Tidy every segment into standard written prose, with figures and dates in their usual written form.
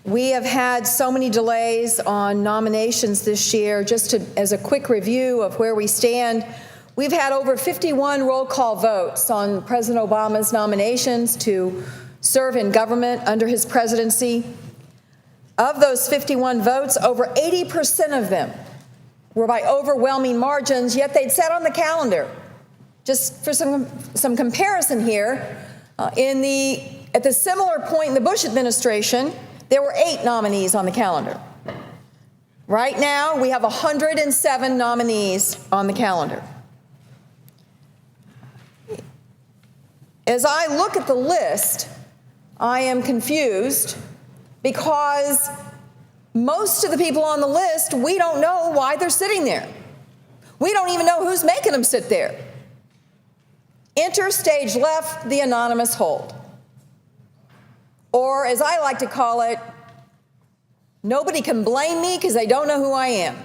We have had so many delays on nominations this year. Just as a quick review of where we stand, we've had over 51 roll call votes on President Obama's nominations to serve in government under his presidency. Of those 51 votes, over 80% of them were by overwhelming margins, yet they'd sat on the calendar. Just for some comparison here, at the similar point in the Bush administration, there were 8 nominees on the calendar. Right now, we have 107 nominees on the calendar. As I look at the list, I am confused because most of the people on the list, we don't know why they're sitting there. We don't even know who's making them sit there. Enter stage left, the anonymous hold. Or, as I like to call it, nobody can blame me because they don't know who I am.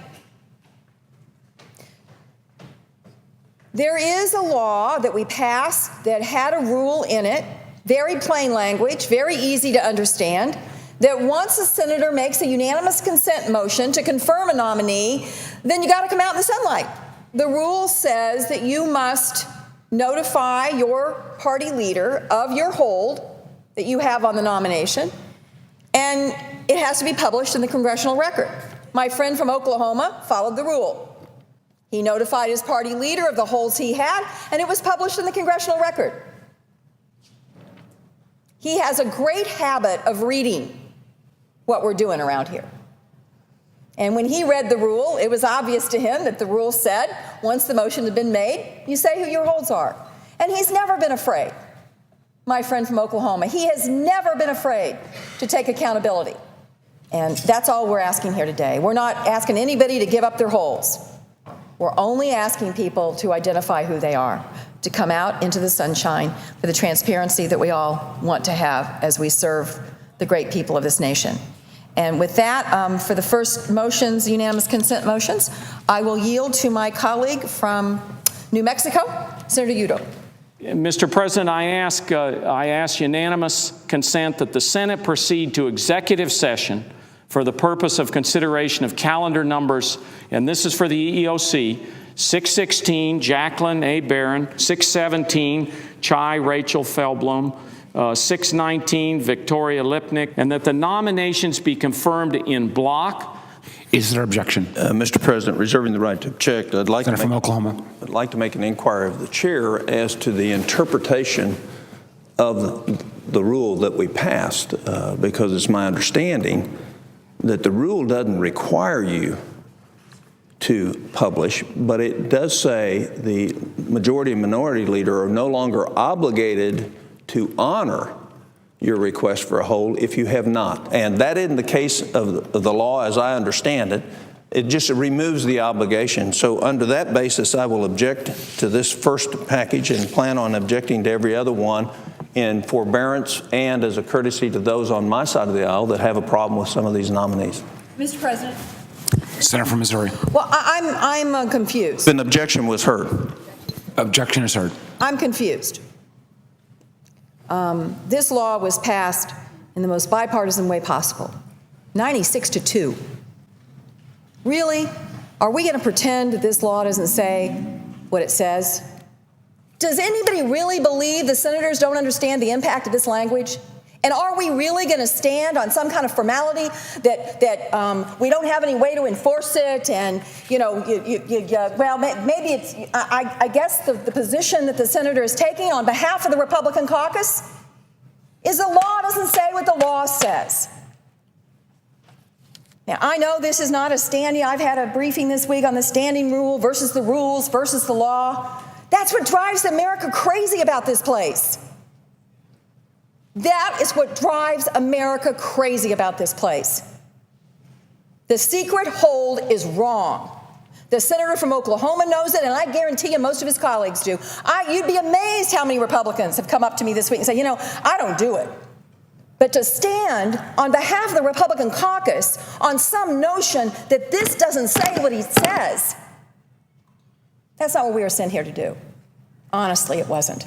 There is a law that we passed that had a rule in it, very plain language, very easy to understand, that once a senator makes a unanimous consent motion to confirm a nominee, then you got to come out in the sunlight. The rule says that you must notify your party leader of your hold that you have on the nomination, and it has to be published in the congressional record. My friend from Oklahoma followed the rule. He notified his party leader of the holds he had, and it was published in the congressional record. He has a great habit of reading what we're doing around here. And when he read the rule, it was obvious to him that the rule said, once the motion had been made, you say who your holds are. And he's never been afraid. My friend from Oklahoma, he has never been afraid to take accountability. And that's all we're asking here today. We're not asking anybody to give up their holds. We're only asking people to identify who they are, to come out into the sunshine for the transparency that we all want to have as we serve the great people of this nation. And with that, for the first motions, unanimous consent motions, I will yield to my colleague from New Mexico, Senator Udo. Mr. President, I ask unanimous consent that the Senate proceed to executive session for the purpose of consideration of calendar numbers, and this is for the EEOC, 616, Jacqueline A. Barron, 617, Chai Rachel Feldblum, 619, Victoria Lipnick, and that the nominations be confirmed in block. Is there objection? Mr. President, reserving the right to object, I'd like to make an inquiry of the chair as to the interpretation of the rule that we passed, because it's my understanding that the rule doesn't require you to publish, but it does say the majority and minority leader are no longer obligated to honor your request for a hold if you have not. And that isn't the case of the law as I understand it. It just removes the obligation. So under that basis, I will object to this first package and plan on objecting to every other one in forbearance and as a courtesy to those on my side of the aisle that have a problem with some of these nominees. Mr. President. Senator from Missouri. Well, I'm confused. An objection was heard. Objection is heard. I'm confused. This law was passed in the most bipartisan way possible, 96-2. Really? Are we going to pretend that this law doesn't say what it says? Does anybody really believe the senators don't understand the impact of this language? And are we really going to stand on some kind of formality that we don't have any way to enforce it? And, you know, well, maybe it's, I guess the position that the senator is taking on behalf of the Republican caucus is the law doesn't say what the law says. Now, I know this is not a standing. I've had a briefing this week on the standing rule versus the rules versus the law. That's what drives America crazy about this place. That is what drives America crazy about this place. The secret hold is wrong. The senator from Oklahoma knows it, and I guarantee you most of his colleagues do. You'd be amazed how many Republicans have come up to me this week and say, you know, I don't do it. But to stand on behalf of the Republican caucus on some notion that this doesn't say what he says, that's not what we were sent here to do. Honestly, it wasn't.